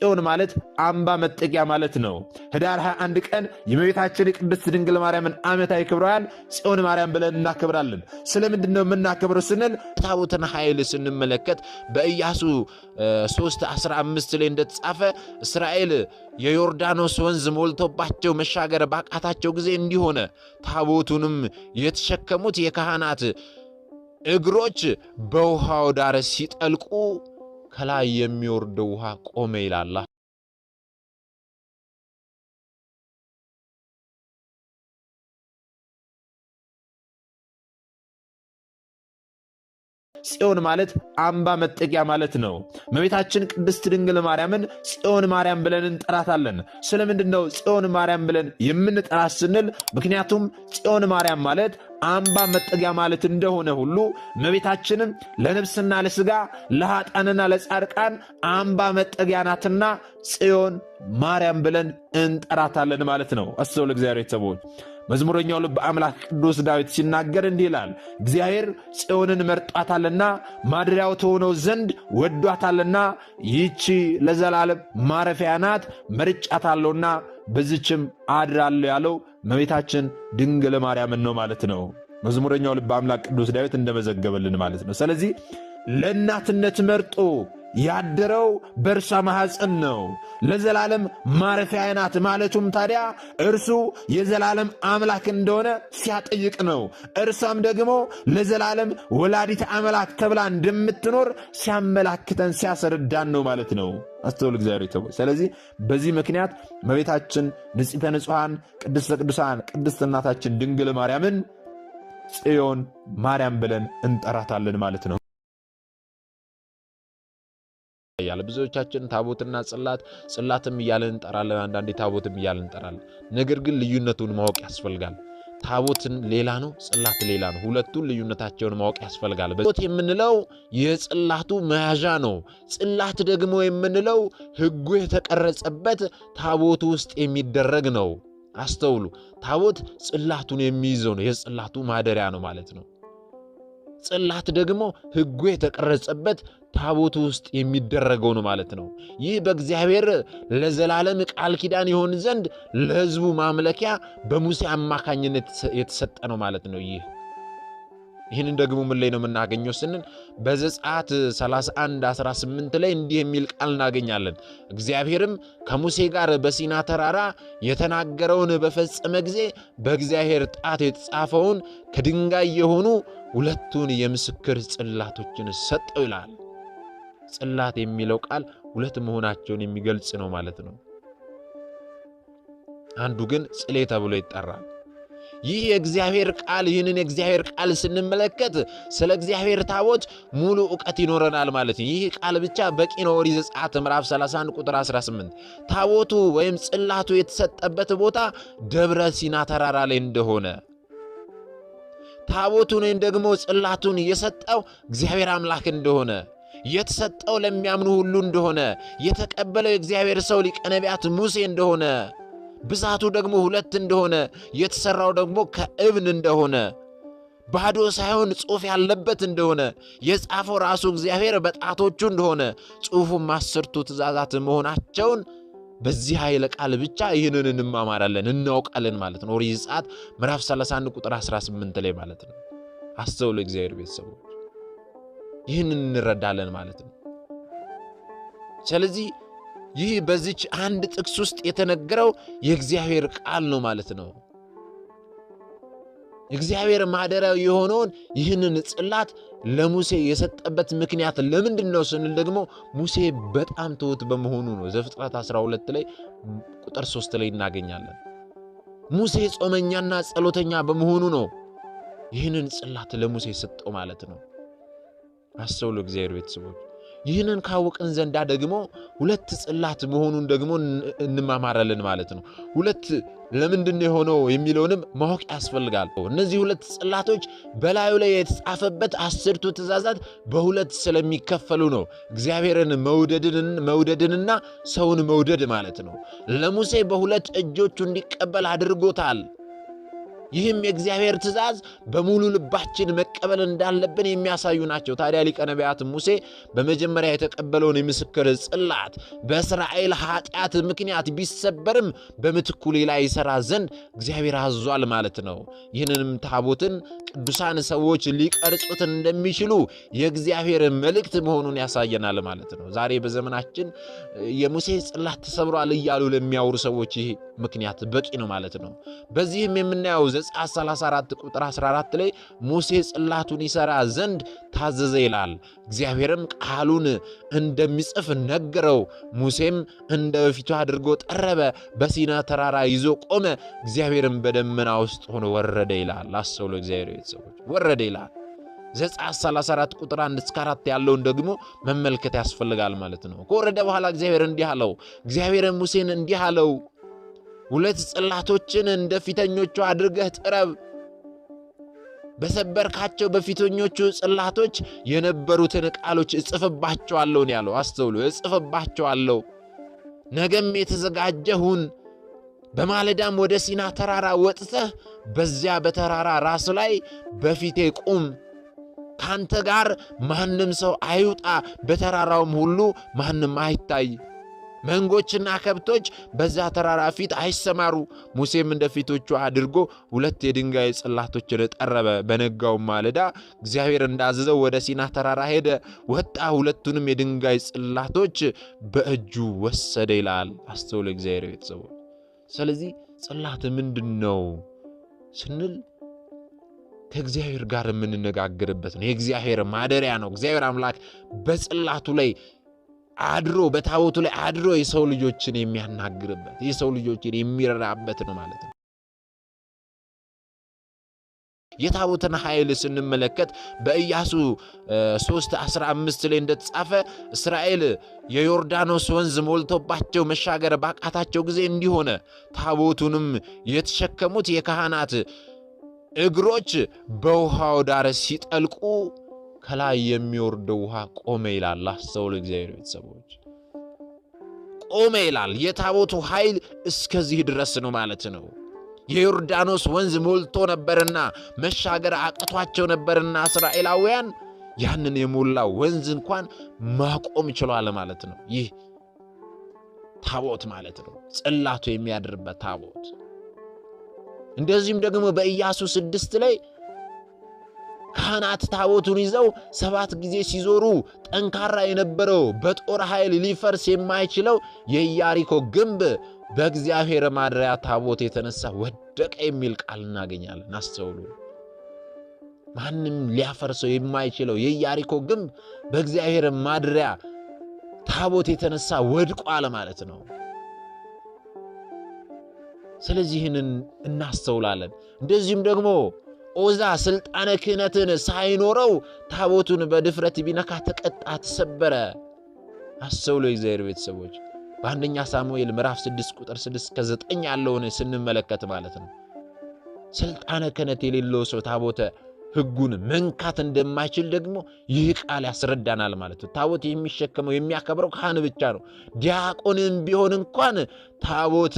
ጽዮን ማለት አምባ መጠጊያ ማለት ነው። ህዳር 21 ቀን የእመቤታችን የቅድስት ድንግል ማርያምን ዓመታዊ ክብረ በዓል ጽዮን ማርያም ብለን እናከብራለን። ስለምንድን ነው የምናከብረው ስንል ታቦትን ኃይል ስንመለከት በኢያሱ 3:15 ላይ እንደተጻፈ እስራኤል የዮርዳኖስ ወንዝ ሞልቶባቸው መሻገር ባቃታቸው ጊዜ እንዲሆነ ታቦቱንም የተሸከሙት የካህናት እግሮች በውሃው ዳር ሲጠልቁ ከላይ የሚወርደው ውሃ ቆመ ይላል። ጽዮን ማለት አምባ መጠጊያ ማለት ነው። እመቤታችን ቅድስት ድንግል ማርያምን ጽዮን ማርያም ብለን እንጠራታለን። ስለምንድን ነው ጽዮን ማርያም ብለን የምንጠራት ስንል ምክንያቱም ጽዮን ማርያም ማለት አምባ መጠጊያ ማለት እንደሆነ ሁሉ እመቤታችንም ለነፍስና ለሥጋ ለኃጥአንና ለጻድቃን አምባ መጠጊያ ናትና ጽዮን ማርያም ብለን እንጠራታለን ማለት ነው። አስተውሉ እግዚአብሔር ቤተሰቦች። መዝሙረኛው ልበ አምላክ ቅዱስ ዳዊት ሲናገር እንዲህ ይላል፣ እግዚአብሔር ጽዮንን መርጧታልና ማደሪያው ትሆነው ዘንድ ወዷታልና ይህቺ ለዘላለም ማረፊያ ናት፣ መርጫታለሁና በዚችም አድራለሁ ያለው እመቤታችን ድንግል ማርያምን ነው ማለት ነው። መዝሙረኛው ልበ አምላክ ቅዱስ ዳዊት እንደመዘገበልን ማለት ነው። ስለዚህ ለእናትነት መርጦ ያደረው በእርሷ ማኅፀን ነው። ለዘላለም ማረፊያ ናት ማለቱም ታዲያ እርሱ የዘላለም አምላክ እንደሆነ ሲያጠይቅ ነው። እርሷም ደግሞ ለዘላለም ወላዲት አምላክ ተብላ እንደምትኖር ሲያመላክተን ሲያስረዳን ነው ማለት ነው። አስተውሉ እግዚአብሔር ይተው። ስለዚህ በዚህ ምክንያት እመቤታችን ንጽሕተ ንጹሐን ቅድስተ ቅዱሳን ቅድስት እናታችን ድንግል ማርያምን ጽዮን ማርያም ብለን እንጠራታለን ማለት ነው። ያለ ብዙዎቻችን ታቦትና ጽላትም እያልን እንጠራለን፣ አንዳንዴ ታቦትም እያልን እንጠራለን። ነገር ግን ልዩነቱን ማወቅ ያስፈልጋል። ታቦትን ሌላ ነው፣ ጽላት ሌላ ነው። ሁለቱን ልዩነታቸውን ማወቅ ያስፈልጋል። ታቦት የምንለው የጽላቱ መያዣ ነው። ጽላት ደግሞ የምንለው ሕጉ የተቀረጸበት ታቦቱ ውስጥ የሚደረግ ነው። አስተውሉ። ታቦት ጽላቱን የሚይዘው ነው፣ የጽላቱ ማደሪያ ነው ማለት ነው። ጽላት ደግሞ ሕጉ የተቀረጸበት ታቦቱ ውስጥ የሚደረገው ነው ማለት ነው። ይህ በእግዚአብሔር ለዘላለም ቃል ኪዳን ይሆን ዘንድ ለሕዝቡ ማምለኪያ በሙሴ አማካኝነት የተሰጠ ነው ማለት ነው። ይህንን ደግሞ ምን ላይ ነው የምናገኘው ስንል በዘጸአት 31:18 ላይ እንዲህ የሚል ቃል እናገኛለን። እግዚአብሔርም ከሙሴ ጋር በሲና ተራራ የተናገረውን በፈጸመ ጊዜ በእግዚአብሔር ጣት የተጻፈውን ከድንጋይ የሆኑ ሁለቱን የምስክር ጽላቶችን ሰጠው ይላል። ጽላት የሚለው ቃል ሁለት መሆናቸውን የሚገልጽ ነው ማለት ነው። አንዱ ግን ጽሌ ተብሎ ይጠራል። ይህ የእግዚአብሔር ቃል ይህንን የእግዚአብሔር ቃል ስንመለከት ስለ እግዚአብሔር ታቦት ሙሉ ዕውቀት ይኖረናል ማለት ነው። ይህ ቃል ብቻ በቂ ነው። ኦሪት ዘጸአት ምዕራፍ 31 ቁጥር 18 ታቦቱ ወይም ጽላቱ የተሰጠበት ቦታ ደብረ ሲና ተራራ ላይ እንደሆነ ታቦቱን ወይም ደግሞ ጽላቱን የሰጠው እግዚአብሔር አምላክ እንደሆነ የተሰጠው ለሚያምኑ ሁሉ እንደሆነ የተቀበለው የእግዚአብሔር ሰው ሊቀ ነቢያት ሙሴ እንደሆነ ብዛቱ ደግሞ 2 እንደሆነ የተሰራው ደግሞ ከእብን እንደሆነ ባዶ ሳይሆን ጽሑፍ ያለበት እንደሆነ የጻፈው ራሱ እግዚአብሔር በጣቶቹ እንደሆነ ጽሑፉም 10ቱ ትእዛዛት መሆናቸውን በዚህ ኃይለ ቃል ብቻ ይህንን እንማማራለን እናውቃለን ማለት ነው። ኦሪት ዘጸአት ምዕራፍ 31 ቁጥር 18 ላይ ማለት ነው። አስተውሉ እግዚአብሔር ቤተሰቦች፣ ይህንን እንረዳለን ማለት ነው። ስለዚህ ይህ በዚች አንድ ጥቅስ ውስጥ የተነገረው የእግዚአብሔር ቃል ነው ማለት ነው። እግዚአብሔር ማደሪያው የሆነውን ይህንን ጽላት ለሙሴ የሰጠበት ምክንያት ለምንድን ነው ስንል ደግሞ ሙሴ በጣም ትሑት በመሆኑ ነው። ዘፍጥረት 12 ላይ ቁጥር 3 ላይ እናገኛለን። ሙሴ ጾመኛና ጸሎተኛ በመሆኑ ነው ይህንን ጽላት ለሙሴ ሰጠው ማለት ነው። አስተውሉ እግዚአብሔር ቤተሰቦች፣ ይህንን ካወቅን ዘንዳ ደግሞ 2 ጽላት መሆኑን ደግሞ እንማማራለን ማለት ነው። 2 ለምንድን የሆነው የሚለውንም ማወቅ ያስፈልጋል። እነዚህ 2 ጽላቶች በላዩ ላይ የተጻፈበት 10ቱ ትእዛዛት በ2 ስለሚከፈሉ ነው። እግዚአብሔርን መውደድንና ሰውን መውደድ ማለት ነው። ለሙሴ በ2 እጆቹ እንዲቀበል አድርጎታል። ይህም የእግዚአብሔር ትእዛዝ በሙሉ ልባችን መቀበል እንዳለብን የሚያሳዩ ናቸው። ታዲያ ሊቀ ነቢያት ሙሴ በመጀመሪያ የተቀበለውን የምስክር ጽላት በእስራኤል ኃጢአት ምክንያት ቢሰበርም በምትኩ ሌላ ይሰራ ዘንድ እግዚአብሔር አዟል ማለት ነው። ይህንንም ታቦትን ቅዱሳን ሰዎች ሊቀርጹት እንደሚችሉ የእግዚአብሔር መልእክት መሆኑን ያሳየናል ማለት ነው። ዛሬ በዘመናችን የሙሴ ጽላት ተሰብሯል እያሉ ለሚያወሩ ሰዎች ይህ ምክንያት በቂ ነው ማለት ነው። በዚህም የምናየው ዘጸአት 34 ቁጥር 14 ላይ ሙሴ ጽላቱን ይሰራ ዘንድ ታዘዘ ይላል። እግዚአብሔርም ቃሉን እንደሚጽፍ ነገረው። ሙሴም እንደ በፊቱ አድርጎ ጠረበ፣ በሲና ተራራ ይዞ ቆመ። እግዚአብሔርም በደመና ውስጥ ሆኖ ወረደ ይላል። አስተውሎ እግዚአብሔር ቤተሰቦች ወረደ ይላል። ዘጸአት 34 ቁጥር 1 እስከ 4 ያለውን ደግሞ መመልከት ያስፈልጋል ማለት ነው። ከወረደ በኋላ እግዚአብሔር እንዲህ አለው። እግዚአብሔር ሙሴን እንዲህ አለው፣ 2 ጽላቶችን እንደ ፊተኞቹ አድርገህ ጥረብ። በሰበርካቸው በፊተኞቹ ጽላቶች የነበሩትን ቃሎች እጽፍባቸዋለሁ ነው ያለው። አስተውሉ፣ እጽፍባቸዋለሁ። ነገም የተዘጋጀሁን በማለዳም ወደ ሲና ተራራ ወጥተህ በዚያ በተራራ ራስ ላይ በፊቴ ቁም። ካንተ ጋር ማንም ሰው አይውጣ፣ በተራራውም ሁሉ ማንም አይታይ። መንጎችና ከብቶች በዛ ተራራ ፊት አይሰማሩ። ሙሴም እንደ ፊቶቹ አድርጎ 2 የድንጋይ ጽላቶችን ጠረበ። በነጋው ማለዳ እግዚአብሔር እንዳዘዘው ወደ ሲና ተራራ ሄደ፣ ወጣ፣ 2ቱንም የድንጋይ ጽላቶች በእጁ ወሰደ ይላል። አስተውለ እግዚአብሔር ቤተሰቦች። ስለዚህ ጽላት ምንድነው ስንል ከእግዚአብሔር ጋር የምንነጋገርበት ነው። የእግዚአብሔር ማደሪያ ነው። እግዚአብሔር አምላክ በጽላቱ ላይ አድሮ በታቦቱ ላይ አድሮ የሰው ልጆችን የሚያናግርበት የሰው ልጆችን የሚረዳበት ነው ማለት ነው። የታቦትን ኃይል ስንመለከት በኢያሱ 3:15 ላይ እንደተጻፈ እስራኤል የዮርዳኖስ ወንዝ ሞልቶባቸው መሻገር ባቃታቸው ጊዜ እንዲሆነ ታቦቱንም የተሸከሙት የካህናት እግሮች በውሃው ዳር ሲጠልቁ ከላይ የሚወርደው ውሃ ቆመ ይላል። አስተውሉ እግዚአብሔር ቤተሰቦች፣ ቆመ ይላል። የታቦቱ ኃይል እስከዚህ ድረስ ነው ማለት ነው። የዮርዳኖስ ወንዝ ሞልቶ ነበርና መሻገር አቅቷቸው ነበርና እስራኤላውያን ያንን የሞላ ወንዝ እንኳን ማቆም ችሏል ማለት ነው። ይህ ታቦት ማለት ነው፣ ጽላቱ የሚያድርበት ታቦት። እንደዚህም ደግሞ በኢያሱ 6 ላይ ካህናት ታቦቱን ይዘው 7 ጊዜ ሲዞሩ ጠንካራ የነበረው በጦር ኃይል ሊፈርስ የማይችለው የኢያሪኮ ግንብ በእግዚአብሔር ማደሪያ ታቦት የተነሳ ወደቀ የሚል ቃል እናገኛለን። አስተውሉ። ማንም ሊያፈርሰው የማይችለው የኢያሪኮ ግንብ በእግዚአብሔር ማደሪያ ታቦት የተነሳ ወድቋል ማለት ነው። ስለዚህንን እናስተውላለን። እንደዚህም ደግሞ ኦዛ ስልጣነ ክህነትን ሳይኖረው ታቦቱን በድፍረት ቢነካ ተቀጣ፣ ተሰበረ። አስተውሉ የእግዚአብሔር ቤተሰቦች። በአንደኛ ሳሙኤል ምዕራፍ 6 ቁጥር 6 እስከ 9 ያለውን ስንመለከት ማለት ነው ስልጣነ ክህነት የሌለው ሰው ታቦተ ሕጉን መንካት እንደማይችል ደግሞ ይህ ቃል ያስረዳናል ማለት ነው። ታቦት የሚሸከመው የሚያከብረው ካህን ብቻ ነው። ዲያቆንም ቢሆን እንኳን ታቦት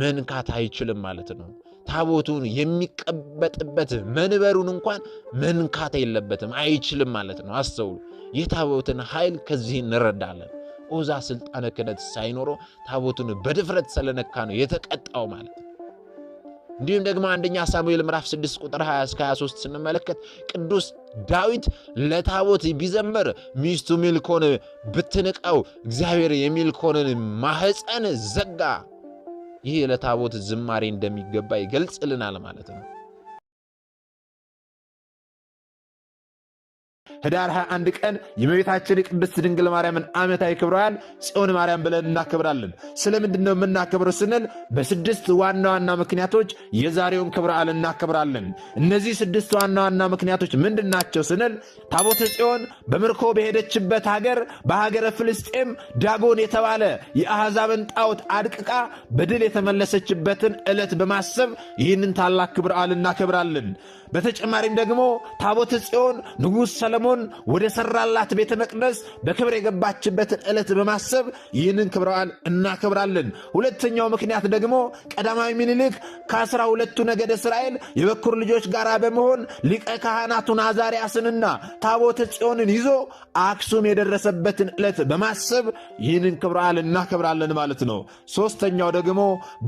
መንካት አይችልም ማለት ነው። ታቦቱን የሚቀበጥበት መንበሩን እንኳን መንካት የለበትም፣ አይችልም ማለት ነው። አስተውሉ። የታቦትን ኃይል ከዚህ እንረዳለን። ኦዛ ስልጣነ ክህነት ሳይኖረው ታቦቱን በድፍረት ስለነካ ነው የተቀጣው ማለት ነው። እንዲሁም ደግሞ አንደኛ ሳሙኤል ምዕራፍ 6 ቁጥር 20 እስከ 23 ስንመለከት ቅዱስ ዳዊት ለታቦት ቢዘምር ሚስቱ ሚልኮን ብትንቀው እግዚአብሔር የሚልኮንን ማህፀን ዘጋ። ይህ ለታቦት ዝማሬ እንደሚገባ ይገልጽልናል ማለት ነው። ህዳር 21 ቀን የእመቤታችን የቅድስት ድንግል ማርያምን ዓመታዊ ክብረ በዓል ጽዮን ማርያም ብለን እናከብራለን። ስለምንድን ነው የምናከብረው ስንል በ6 ዋና ዋና ምክንያቶች የዛሬውን ክብረ በዓል እናከብራለን። እነዚህ 6 ዋና ዋና ምክንያቶች ምንድን ናቸው ስንል ታቦተ ጽዮን በምርኮ በሄደችበት ሀገር በሀገረ ፍልስጤም ዳጎን የተባለ የአሕዛብን ጣዖት አድቅቃ በድል የተመለሰችበትን ዕለት በማሰብ ይህንን ታላቅ ክብረ በዓል እናከብራለን። በተጨማሪም ደግሞ ታቦተ ጽዮን ንጉሥ ሰለሞን ሰሎሞን ወደ ሠራላት ቤተ መቅደስ በክብር የገባችበትን ዕለት በማሰብ ይህንን ክብረ በዓል እናከብራለን። ሁለተኛው ምክንያት ደግሞ ቀዳማዊ ምኒልክ ከ12ቱ ነገደ እስራኤል የበኩር ልጆች ጋር በመሆን ሊቀ ካህናቱን አዛርያስንና ታቦተ ጽዮንን ይዞ አክሱም የደረሰበትን ዕለት በማሰብ ይህንን ክብረ በዓል እናከብራለን ማለት ነው። ሦስተኛው ደግሞ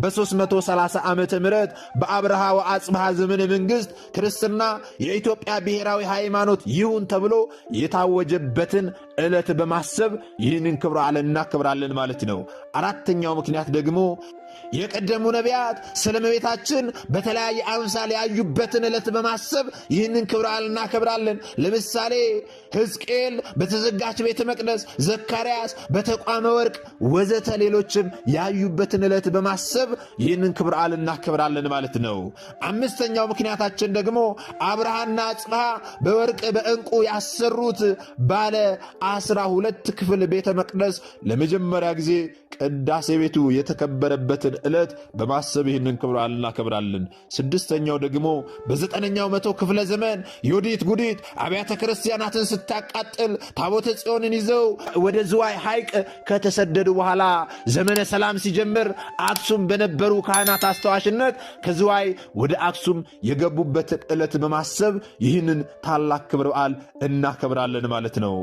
በ330 ዓመተ ምህረት በአብርሃ ወአጽብሃ ዘመነ መንግሥት ክርስትና የኢትዮጵያ ብሔራዊ ሃይማኖት ይሁን ተብሎ የታወጀበትን ዕለት በማሰብ ይህንን ክብረ በዓል እናከብራለን ማለት ነው። አራተኛው ምክንያት ደግሞ የቀደሙ ነቢያት ስለ እመቤታችን በተለያየ አምሳል ያዩበትን ዕለት በማሰብ ይህንን ክብረ በዓል እናከብራለን። ለምሳሌ ሕዝቅኤል በተዘጋች ቤተ መቅደስ፣ ዘካርያስ በተቋመ ወርቅ ወዘተ ሌሎችም ያዩበትን ዕለት በማሰብ ይህንን ክብረ በዓል እናከብራለን ማለት ነው። አምስተኛው ምክንያታችን ደግሞ አብርሃና አጽብሃ በወርቅ በዕንቁ ያሰሩት ባለ 12 ክፍል ቤተ መቅደስ ለመጀመሪያ ጊዜ ቅዳሴ ቤቱ የተከበረበትን ዕለት በማሰብ ይህንን ክብረ በዓል እናከብራለን። ስድስተኛው ደግሞ በ9ኛው መቶ ክፍለ ዘመን ዮዲት ጉዲት አብያተ ክርስቲያናትን ስታቃጥል ታቦተ ጽዮንን ይዘው ወደ ዝዋይ ሐይቅ ከተሰደዱ በኋላ ዘመነ ሰላም ሲጀምር አክሱም በነበሩ ካህናት አስተዋሽነት ከዝዋይ ወደ አክሱም የገቡበትን ዕለት በማሰብ ይህንን ታላቅ ክብረ በዓል እናከብራለን ማለት ነው።